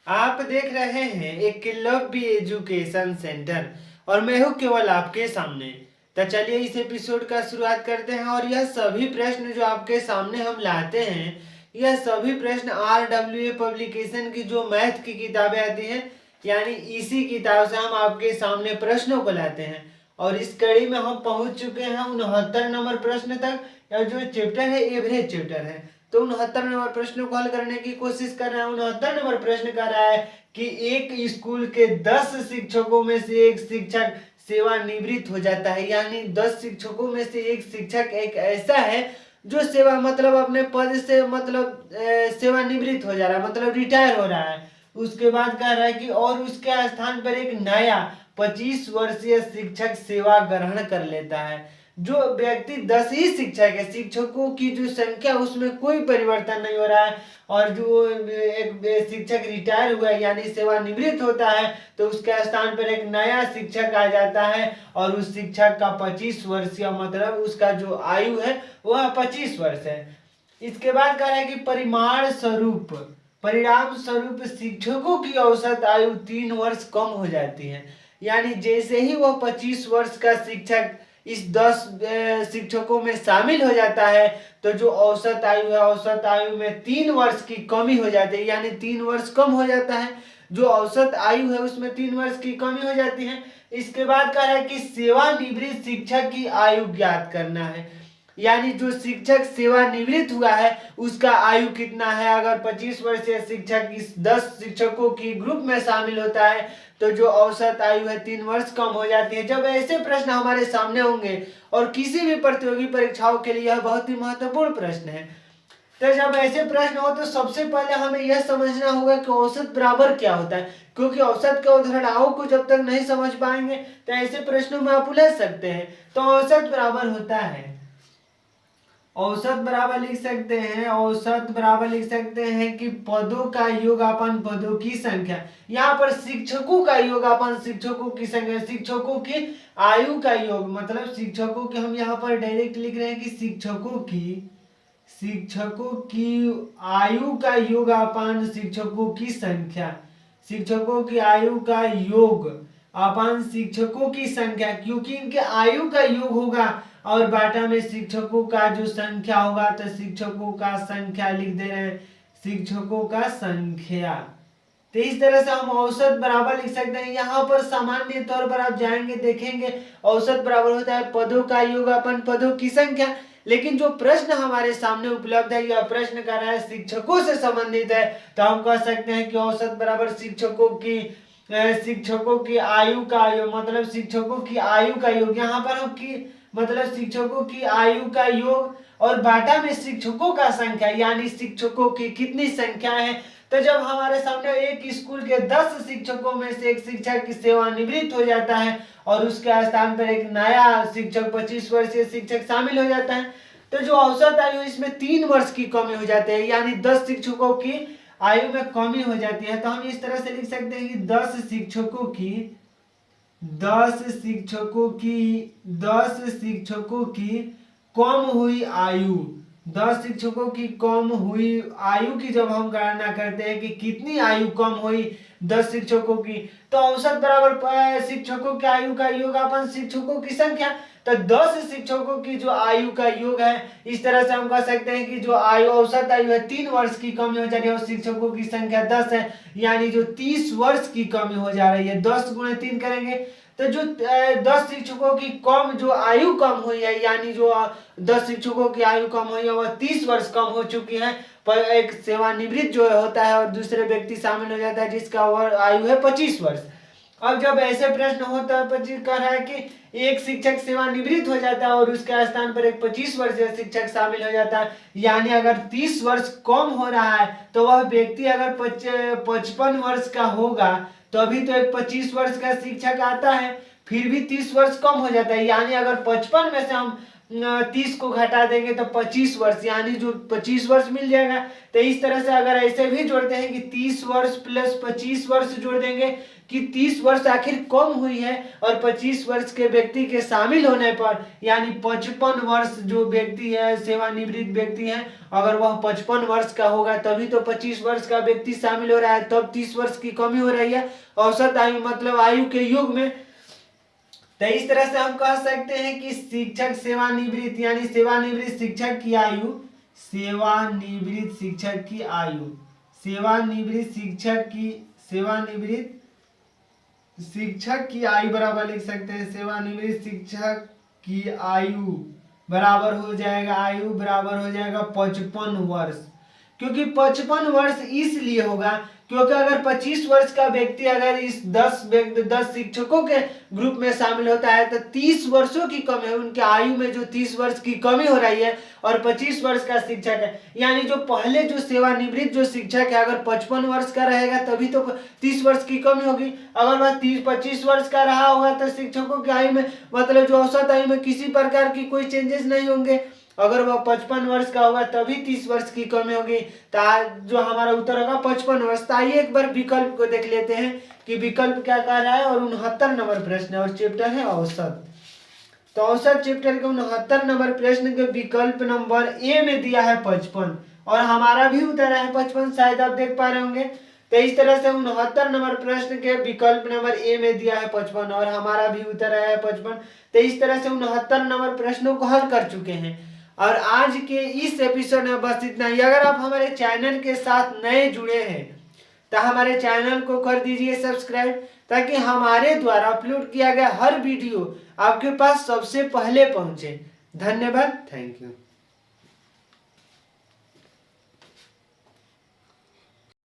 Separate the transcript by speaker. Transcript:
Speaker 1: आप देख रहे हैं एक लव एजुकेशन सेंटर और मैं हूँ केवल आपके सामने। तो चलिए इस एपिसोड का शुरुआत करते हैं और यह सभी प्रश्न जो आपके सामने हम लाते हैं, यह सभी प्रश्न RWA पब्लिकेशन की जो मैथ की किताबें आती हैं, यानी इसी किताब से हम आपके सामने प्रश्नों को लाते हैं। और इस कड़ी में हम पहुंच चुके हैं 69 नंबर प्रश्न तक। यह जो चैप्टर है एवरेज चैप्टर है, तो 69 नंबर प्रश्नों को हल करने की कोशिश कर रहा है। 69 नंबर प्रश्न कर रहा है कि एक स्कूल के 10 शिक्षकों में से एक शिक्षक सेवानिवृत्त हो जाता है, यानी 10 शिक्षकों में से एक शिक्षक एक ऐसा है जो सेवा मतलब अपने पद से मतलब सेवानिवृत्त हो जा रहा है, मतलब रिटायर हो रहा है। उसके बाद कह रहा है कि और उसके स्थान पर एक नया 25 वर्षीय शिक्षक सेवा ग्रहण कर लेता है। जो व्यक्ति 10 ही शिक्षक है, शिक्षकों की जो संख्या उसमें कोई परिवर्तन नहीं हो रहा है, और जो एक शिक्षक रिटायर हुआ है यानी सेवानिवृत्त होता है, तो उसके स्थान पर एक नया शिक्षक आ जाता है और उस शिक्षक का 25 वर्षीय मतलब उसका जो आयु है वह 25 वर्ष है। इसके बाद कह रहा है कि परिणाम स्वरूप शिक्षकों की औसत आयु 3 वर्ष कम हो जाती है, यानी जैसे ही वह 25 वर्ष का शिक्षक इस 10 शिक्षकों में शामिल हो जाता है, तो जो औसत आयु है औसत आयु में 3 वर्ष की कमी हो जाती है, यानी 3 वर्ष कम हो जाता है। जो औसत आयु है उसमें 3 वर्ष की कमी हो जाती है। इसके बाद कह रहा है कि सेवानिवृत्त शिक्षक की आयु ज्ञात करना है, यानी जो शिक्षक सेवानिवृत्त हुआ है उसका आयु कितना है। अगर 25 वर्षीय शिक्षक इस 10 शिक्षकों की ग्रुप में शामिल होता है, तो जो औसत आयु है 3 वर्ष कम हो जाती है। जब ऐसे प्रश्न हमारे सामने होंगे, और किसी भी प्रतियोगी परीक्षाओं के लिए यह बहुत ही महत्वपूर्ण प्रश्न है, तो जब ऐसे प्रश्न हो तो सबसे पहले हमें यह समझना होगा कि औसत बराबर क्या होता है, क्योंकि औसत के अवधारणाओं को जब तक नहीं समझ पाएंगे तो ऐसे प्रश्नों में आप उलझ सकते हैं। तो औसत बराबर होता है, औसत बराबर लिख सकते हैं, औसत बराबर लिख सकते हैं कि पदों का योग अपन पदों की संख्या। यहाँ पर शिक्षकों का योग अपन शिक्षकों की संख्या, शिक्षकों की आयु का योग मतलब शिक्षकों के हम यहाँ पर डायरेक्ट लिख रहे हैं कि शिक्षकों की आयु का योग अपन शिक्षकों की संख्या, शिक्षकों की आयु का योग अपन शिक्षकों की संख्या, क्योंकि इनके आयु का योग होगा और बाटा में शिक्षकों का जो संख्या होगा, तो शिक्षकों का संख्या लिख दे रहे हैं, शिक्षकों का संख्या। तो इस तरह से हम औसत बराबर लिख सकते हैं। यहाँ पर सामान्य तौर पर आप जाएंगे देखेंगे औसत बराबर होता है पदों का योग अपन पदों की संख्या। लेकिन जो प्रश्न हमारे सामने उपलब्ध है, यह प्रश्न कर रहा है शिक्षकों से संबंधित है, तो हम कह सकते हैं कि औसत बराबर शिक्षकों की आयु का योग मतलब शिक्षकों की आयु का योग। यहाँ पर हम की मतलब शिक्षकों की आयु का योग और बाटा में शिक्षकों का संख्या, यानी शिक्षकों की कितनी संख्या है। तो जब हमारे सामने एक स्कूल के 10 शिक्षकों में से एक शिक्षक की सेवानिवृत्त हो जाता है और उसके स्थान पर एक नया शिक्षक 25 वर्षीय शिक्षक शामिल हो जाता है, तो जो औसत आयु इसमें 3 वर्ष की कमी हो जाती है, यानी 10 शिक्षकों की आयु में कमी हो जाती है। तो हम इस तरह से लिख सकते हैं कि 10 शिक्षकों की कम हुई आयु, 10 शिक्षकों की कम हुई आयु की जब हम गणना करते हैं कि कितनी आयु कम हुई 10 शिक्षकों की, तो औसत बराबर शिक्षकों की आयु का योग अपन शिक्षकों की संख्या। तो 10 शिक्षकों की जो आयु का योग है, इस तरह से हम कह सकते हैं कि जो आयु औसत आयु है 3 वर्ष की कमी हो जा रही है और शिक्षकों की संख्या 10 है, यानी जो 30 वर्ष की कमी हो जा रही है। 10 गुणे 3 करेंगे तो जो 10 शिक्षकों की कम जो आयु कम हुई है, यानी जो 10 शिक्षकों की आयु कम हुई है वह 30 वर्ष कम हो चुकी है। पर एक सेवानिवृत्त जो होता है और दूसरे व्यक्ति शामिल हो जाता है जिसका आयु है 25 वर्ष। अब जब ऐसे प्रश्न होता है 25 कह रहा है कि एक शिक्षक सेवानिवृत्त हो जाता है और उसके स्थान पर एक 25 वर्षीय शिक्षक शामिल हो जाता है, यानी अगर 30 वर्ष कम हो रहा है तो वह व्यक्ति अगर 55 वर्ष का होगा, तो अभी तो एक 25 वर्ष का शिक्षक आता है, फिर भी 30 वर्ष कम हो जाता है, यानी अगर 55 में से हम 30 को घटा देंगे तो 25 वर्ष, यानी जो 25 वर्ष मिल जाएगा। तो इस तरह से अगर ऐसे भी जोड़ते हैं कि 30 वर्ष प्लस 25 वर्ष जोड़ देंगे, कि 30 वर्ष आखिर कम हुई है और 25 वर्ष के व्यक्ति के शामिल होने पर यानी 55 वर्ष जो व्यक्ति है, सेवानिवृत्त व्यक्ति है, अगर वह 55 वर्ष का होगा तभी तो 25 वर्ष का व्यक्ति शामिल हो रहा है, तब 30 वर्ष की कमी हो रही है औसत आयु मतलब आयु के युग में। तो इस तरह से हम कह सकते हैं कि शिक्षक सेवानिवृत्त यानी सेवानिवृत्त शिक्षक की आयु, सेवानिवृत्त शिक्षक की आयु, सेवानिवृत्त शिक्षक की आयु बराबर लिख सकते हैं, सेवानिवृत्त शिक्षक की आयु बराबर हो जाएगा 55 वर्ष। क्योंकि 55 वर्ष इसलिए होगा क्योंकि अगर 25 वर्ष का व्यक्ति अगर इस 10 शिक्षकों के ग्रुप में शामिल होता है तो 30 वर्षों की कमी है, उनके आयु में जो 30 वर्ष की कमी हो रही है और 25 वर्ष का शिक्षक है, यानी जो पहले जो सेवानिवृत्त जो शिक्षक है अगर 55 वर्ष का रहेगा तभी तो 30 वर्ष की कमी होगी। अगर वह 25 वर्ष का रहा होगा तो शिक्षकों की आयु में मतलब जो औसत आयु में किसी प्रकार की कोई चेंजेस नहीं होंगे। अगर वह 55 वर्ष का होगा तभी 30 वर्ष की कमी होगी, जो हमारा उत्तर होगा 55 वर्ष। तो आइए एक बार विकल्प को देख लेते हैं कि विकल्प क्या कह रहा है और 69 नंबर प्रश्न है और चैप्टर है औसत। तो औसत चैप्टर के 69 नंबर प्रश्न के विकल्प नंबर ए में दिया है 55 और हमारा भी उत्तर है 55, शायद आप देख पा रहे होंगे। तो इस तरह से 69 नंबर प्रश्न के विकल्प नंबर ए में दिया है 55 और हमारा भी उत्तर है 55। तो इस तरह से 69 नंबर प्रश्नों को हल कर चुके हैं और आज के इस एपिसोड में बस इतना ही। अगर आप हमारे चैनल के साथ नए जुड़े हैं तो हमारे चैनल को कर दीजिए सब्सक्राइब ताकि हमारे द्वारा अपलोड किया गया हर वीडियो आपके पास सबसे पहले पहुंचे। धन्यवाद, थैंक यू।